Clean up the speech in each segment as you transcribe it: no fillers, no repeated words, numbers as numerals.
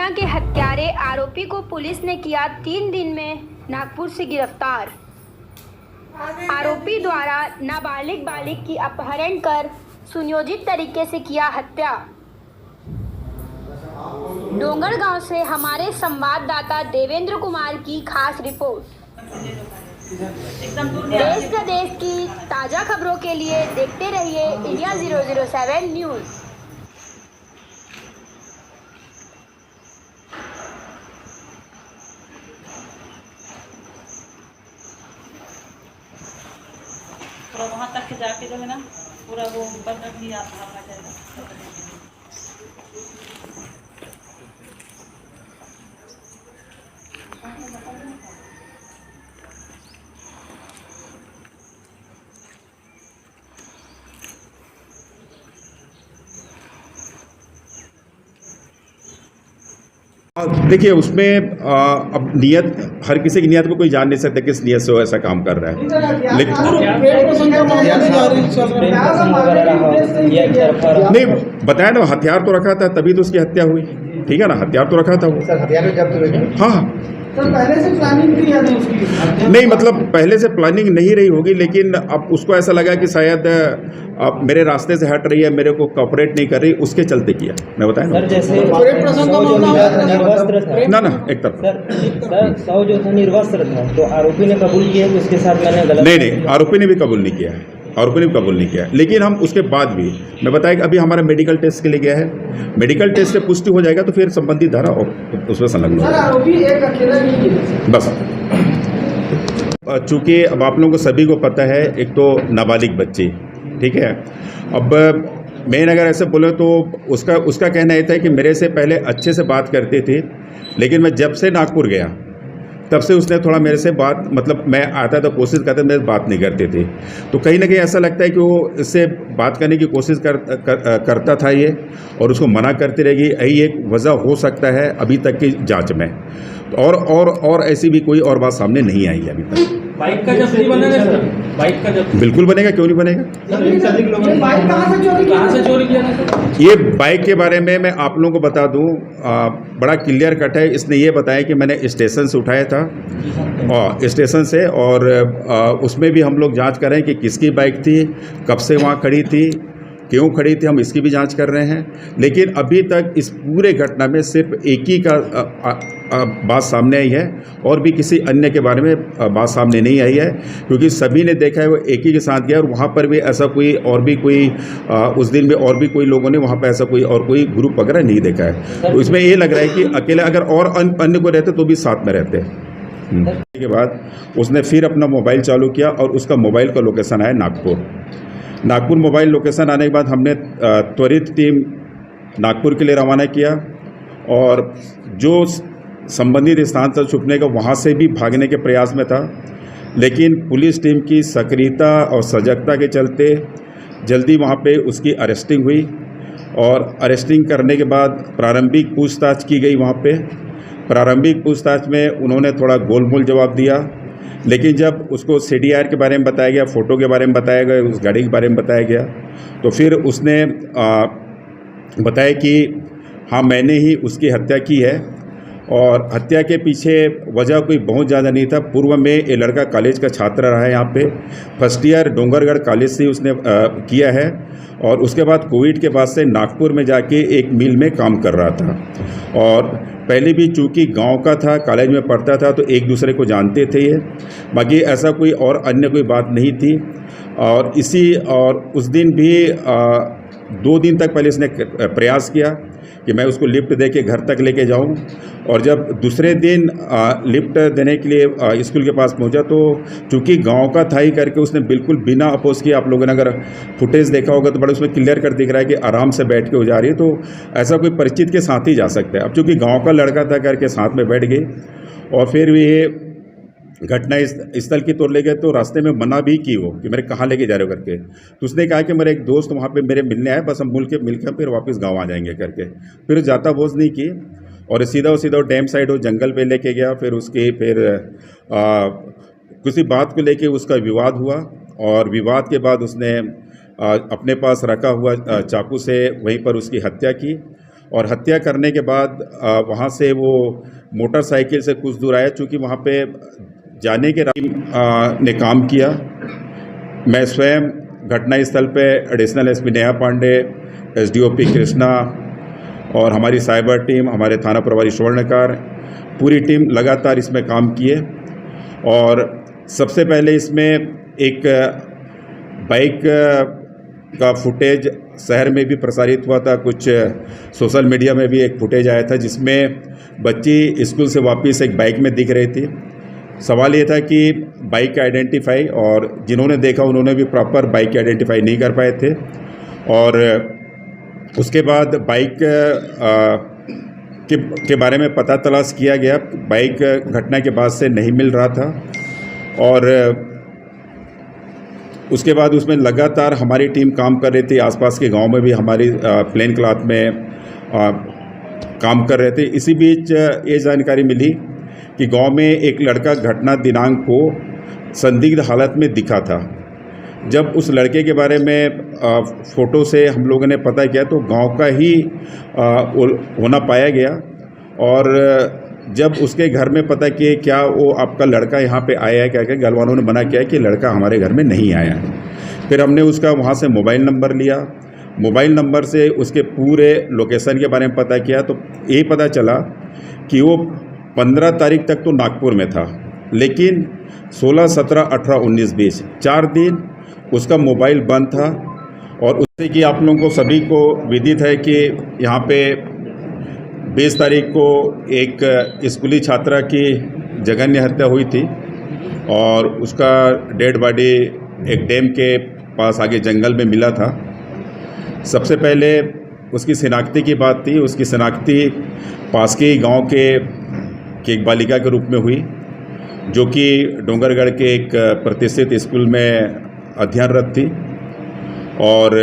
घटना के हत्यारे आरोपी को पुलिस ने किया 3 दिन में नागपुर से गिरफ्तार। आरोपी द्वारा नाबालिग बालिग की अपहरण कर सुनियोजित तरीके से किया हत्या। डोंगरगांव से हमारे संवाददाता देवेंद्र कुमार की खास रिपोर्ट। देश प्रदेश की ताजा खबरों के लिए देखते रहिए इंडिया 007 न्यूज। पूरा वहाँ तक के जाके जो है ना पूरा वो ऊपर तक ही आना जाएगा। देखिए उसमें अब नियत, हर किसी की नियत को कोई जान नहीं सकता किस नियत से वो ऐसा काम कर रहा है, लेकिन नहीं बताया ना, हथियार तो रखा था तभी तो उसकी हत्या हुई। ठीक है ना, हथियार तो रखा था वो। हाँ सर, पहले से प्लानिंग थी या नहीं उसकी? नहीं, मतलब पहले से प्लानिंग नहीं रही होगी, लेकिन अब उसको ऐसा लगा कि शायद अब मेरे रास्ते से हट रही है, मेरे को कोऑपरेट नहीं कर रही, उसके चलते किया। मैं बताया ना, जैसे ना एक तरफ सौ जो था निर्वस्त्र था, तो आरोपी ने कबूल किया कि उसके साथ मैंने गलत नहीं, आरोपी ने भी कबूल नहीं किया है, आरोपी ने भी कबूल नहीं किया। लेकिन हम उसके बाद भी, मैं बताया कि अभी हमारा मेडिकल टेस्ट के लिए गया है, मेडिकल टेस्ट से पुष्टि हो जाएगा तो फिर संबंधित धारा और उसमें संलग्न सर, आरोपी एक अकेला नहीं है बस। चूँकि अब आप लोगों को सभी को पता है, एक तो नाबालिग बच्ची, ठीक है। अब मेन अगर ऐसे बोले तो उसका कहना ये था कि मेरे से पहले अच्छे से बात करती थी, लेकिन मैं जब से नागपुर गया तब से उसने थोड़ा मेरे से बात, मतलब मैं आता था कोशिश करता, मेरे से बात नहीं करती थी। तो कहीं ना कहीं ऐसा लगता है कि वो इससे बात करने की कोशिश करता था ये, और उसको मना करती रहेगी। यही एक वजह हो सकता है अभी तक की जांच में। और ऐसी भी कोई और बात सामने नहीं आई है अभी तक। बाइक का जब्त नहीं बनेगा सर? बाइक का जब्त बिल्कुल बनेगा, क्यों नहीं बनेगा। ये बाइक कहाँ से चोरी किया था? ये बाइक के बारे में मैं आप लोगों को बता दूं, बड़ा क्लियर कट है। इसने ये बताया कि मैंने स्टेशन से उठाया था, और स्टेशन से, और उसमें भी हम लोग जांच कर रहे हैं कि किसकी बाइक थी, कब से वहाँ खड़ी थी, क्यों खड़ी थी, हम इसकी भी जांच कर रहे हैं। लेकिन अभी तक इस पूरे घटना में सिर्फ एक ही का बात सामने आई है, और भी किसी अन्य के बारे में बात सामने नहीं आई है, क्योंकि सभी ने देखा है वो एक ही के साथ गया, और वहाँ पर भी ऐसा कोई और भी कोई उस दिन में और भी कोई लोगों ने वहाँ पर ऐसा कोई ग्रुप वगैरह नहीं देखा है। तो इसमें ये लग रहा है कि अकेले अगर और अन्य को रहते तो भी साथ में रहते। के बाद उसने फिर अपना मोबाइल चालू किया, और उसका मोबाइल का लोकेशन आया नागपुर मोबाइल लोकेशन आने के बाद हमने त्वरित टीम नागपुर के लिए रवाना किया, और जो संबंधित स्थान से छुपने का वहाँ से भी भागने के प्रयास में था, लेकिन पुलिस टीम की सक्रियता और सजगता के चलते जल्दी वहाँ पे उसकी अरेस्टिंग हुई, और अरेस्टिंग करने के बाद प्रारंभिक पूछताछ की गई। वहाँ पे प्रारंभिक पूछताछ में उन्होंने थोड़ा गोलमोल जवाब दिया, लेकिन जब उसको CDR के बारे में बताया गया, फ़ोटो के बारे में बताया गया, उस गाड़ी के बारे में बताया गया, तो फिर उसने बताया कि हाँ, मैंने ही उसकी हत्या की है, और हत्या के पीछे वजह कोई बहुत ज़्यादा नहीं था। पूर्व में ये लड़का कॉलेज का छात्र रहा है, यहाँ पे फर्स्ट ईयर डोंगरगढ़ कॉलेज से उसने किया है, और उसके बाद कोविड के बाद से नागपुर में जाके एक मिल में काम कर रहा था, और पहले भी चूँकि गांव का था, कॉलेज में पढ़ता था, तो एक दूसरे को जानते थे ये। बाकी ऐसा कोई और अन्य कोई बात नहीं थी। और उस दिन भी 2 दिन तक पहले इसने प्रयास किया कि मैं उसको लिफ्ट दे के घर तक लेके जाऊं, और जब दूसरे दिन लिफ्ट देने के लिए स्कूल के पास पहुंचा, तो चूंकि गांव का था ही करके उसने बिल्कुल बिना अपोज किया। आप लोगों ने अगर फुटेज देखा होगा तो बड़ा उसमें क्लियर कर दिख रहा है कि आराम से बैठ के हो जा रही है, तो ऐसा कोई परिचित के साथ ही जा सकता है। अब चूँकि गाँव का लड़का था करके साथ में बैठ गई, और फिर भी ये घटना स्थल की तोड़ ले गए, तो रास्ते में मना भी की वो कि मेरे कहाँ लेके जा रहे हो करके। तो उसने कहा कि मेरे एक दोस्त वहाँ पे मेरे मिलने आए, बस हम मिलकर फिर वापस गांव आ जाएंगे करके। फिर जाता बोझ नहीं की, और सीधा डैम साइड वो जंगल पे लेके गया। फिर किसी बात को लेके उसका विवाद हुआ, और विवाद के बाद उसने अपने पास रखा हुआ चाकू से वहीं पर उसकी हत्या की, और हत्या करने के बाद वहाँ से वो मोटरसाइकिल से कुछ दूर आया। चूँकि वहाँ पे जाने के ने काम किया। मैं स्वयं घटनास्थल पे additional SP Neha Pande, SDOP Krishna और हमारी साइबर टीम, हमारे थाना प्रभारी स्वर्णकार, पूरी टीम लगातार इसमें काम किए। और सबसे पहले इसमें एक बाइक का फुटेज शहर में भी प्रसारित हुआ था, कुछ सोशल मीडिया में भी एक फुटेज आया था जिसमें बच्ची स्कूल से वापस एक बाइक में दिख रही थी। सवाल ये था कि बाइक का आइडेंटिफाई, और जिन्होंने देखा उन्होंने भी प्रॉपर बाइक की आइडेंटिफाई नहीं कर पाए थे। और उसके बाद बाइक के बारे में पता तलाश किया गया। बाइक घटना के बाद से नहीं मिल रहा था और उसके बाद उसमें लगातार हमारी टीम काम कर रही थी। आसपास के गांव में भी हमारी प्लेन क्लॉथ में काम कर रहे थे। इसी बीच ये जानकारी मिली कि गांव में एक लड़का घटना दिनांक को संदिग्ध हालत में दिखा था। जब उस लड़के के बारे में फ़ोटो से हम लोगों ने पता किया तो गांव का ही होना पाया गया। और जब उसके घर में पता किए क्या वो आपका लड़का यहाँ पे आया है, क्या क्या घर वालों ने मना किया कि लड़का हमारे घर में नहीं आया है। फिर हमने उसका वहाँ से मोबाइल नंबर लिया। मोबाइल नंबर से उसके पूरे लोकेशन के बारे में पता किया तो ये पता चला कि वो 15 तारीख तक तो नागपुर में था, लेकिन 16, 17, 18, 19, 20 4 दिन उसका मोबाइल बंद था। और उससे कि आप लोगों को सभी को विदित है कि यहाँ पे 20 तारीख को एक स्कूली छात्रा की जघन्य हत्या हुई थी और उसका डेड बॉडी एक डैम के पास आगे जंगल में मिला था। सबसे पहले उसकी शिनाख्ती की बात थी। उसकी शिनाख्ती पास के गांव के एक बालिका के रूप में हुई, जो कि डोंगरगढ़ के एक प्रतिष्ठित स्कूल में अध्ययनरत थी। और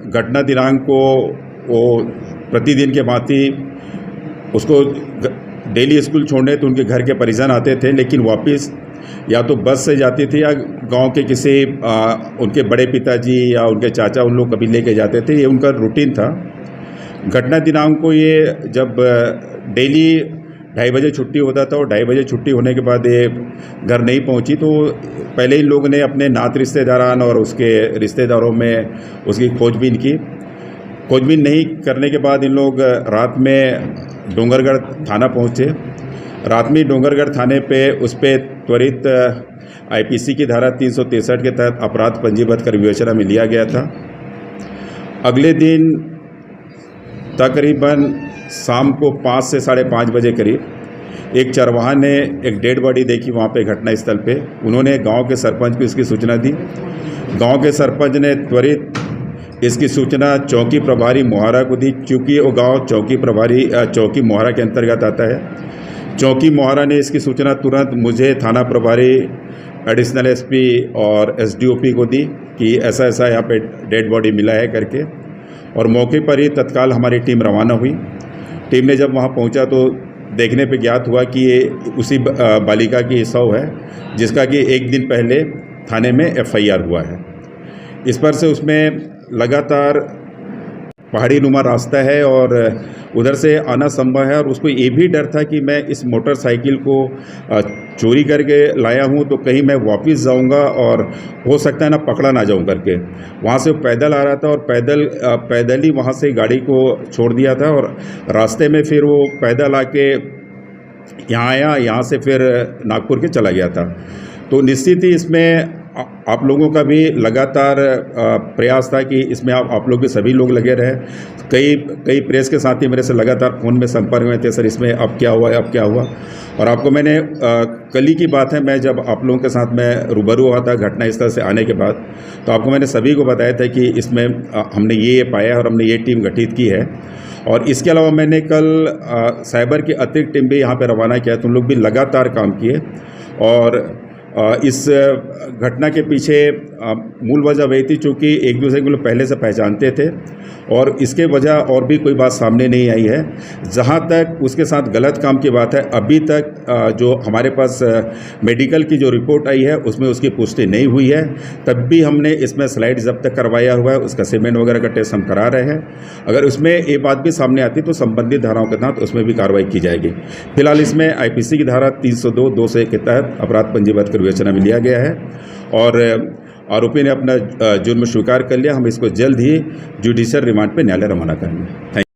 घटना दिनांक को वो प्रतिदिन के भांति उसको डेली स्कूल छोड़ने तो उनके घर के परिजन आते थे, लेकिन वापस या तो बस से जाती थी या गांव के किसी उनके बड़े पिताजी या उनके चाचा उन लोग कभी लेके जाते थे। ये उनका रूटीन था। घटना दिनांक को ये जब डेली 2:30 बजे छुट्टी होता था और 2:30 बजे छुट्टी होने के बाद ये घर नहीं पहुंची तो पहले इन लोगों ने अपने नात रिश्तेदारान और उसके रिश्तेदारों में उसकी खोजबीन की। खोजबीन नहीं करने के बाद इन लोग रात में डोंगरगढ़ थाना पहुंचे। रात में डोंगरगढ़ थाने पे उस पर त्वरित आईपीसी की धारा 363 के तहत अपराध पंजीबद्ध कर विवेचना में लिया गया था। अगले दिन तकरीबन शाम को 5 से 5:30 बजे करीब एक चरवाहा ने एक डेड बॉडी देखी वहाँ पे घटना स्थल पे। उन्होंने गांव के सरपंच को इसकी सूचना दी। गांव के सरपंच ने त्वरित इसकी सूचना चौकी प्रभारी मोहारा को दी, क्योंकि वो गांव चौकी मोहारा के अंतर्गत आता है। चौकी मोहारा ने इसकी सूचना तुरंत मुझे थाना प्रभारी, एडिशनल एसपी और एसडीओपी को दी कि ऐसा ऐसा यहाँ पे डेड बॉडी मिला है करके। और मौके पर ही तत्काल हमारी टीम रवाना हुई। टीम ने जब वहाँ पहुँचा तो देखने पे ज्ञात हुआ कि ये उसी बालिका की शव है जिसका कि एक दिन पहले थाने में एफआईआर हुआ है। इस पर से उसमें लगातार पहाड़ी नुमा रास्ता है और उधर से आना संभव है। और उसको ये भी डर था कि मैं इस मोटरसाइकिल को चोरी करके लाया हूँ तो कहीं मैं वापस जाऊँगा और हो सकता है ना पकड़ा ना जाऊँ करके। वहाँ से पैदल आ रहा था और पैदल ही वहाँ से गाड़ी को छोड़ दिया था और रास्ते में फिर वो पैदल आके यहाँ आया, यहाँ से फिर नागपुर के चला गया था। तो निश्चित ही इसमें आप लोगों का भी लगातार प्रयास था कि इसमें आप लोग भी सभी लोग लगे रहे। कई प्रेस के साथी मेरे से लगातार फ़ोन में संपर्क में थे, सर इसमें अब क्या हुआ है, अब क्या हुआ। और आपको मैंने कल ही की बात है, मैं जब आप लोगों के साथ मैं रूबरू हुआ था घटनास्थल से आने के बाद, तो आपको मैंने सभी को बताया था कि इसमें हमने ये पाया और हमने ये टीम गठित की है। और इसके अलावा मैंने कल साइबर की अतिरिक्त टीम भी यहाँ पर रवाना किया, तो उन लोग भी लगातार काम किए। और इस घटना के पीछे मूल वजह वही थी, चूँकि एक दूसरे को लोग पहले से पहचानते थे और इसके वजह और भी कोई बात सामने नहीं आई है। जहाँ तक उसके साथ गलत काम की बात है, अभी तक जो हमारे पास मेडिकल की जो रिपोर्ट आई है उसमें उसकी पुष्टि नहीं हुई है। तब भी हमने इसमें स्लाइड जब तक करवाया हुआ है, उसका सीमेंट वगैरह का टेस्ट हम करा रहे हैं। अगर उसमें ये बात भी सामने आती तो संबंधित धाराओं के तहत उसमें भी कार्रवाई की जाएगी। फिलहाल इसमें आईपीसी की धारा 302, 201 के तहत अपराध पंजीबद्ध कर विवेचना में लिया गया है और आरोपी ने अपना जुर्म स्वीकार कर लिया। हम इसको जल्द ही जुडिशियल रिमांड पे न्यायालय रवाना करेंगे। Thank you.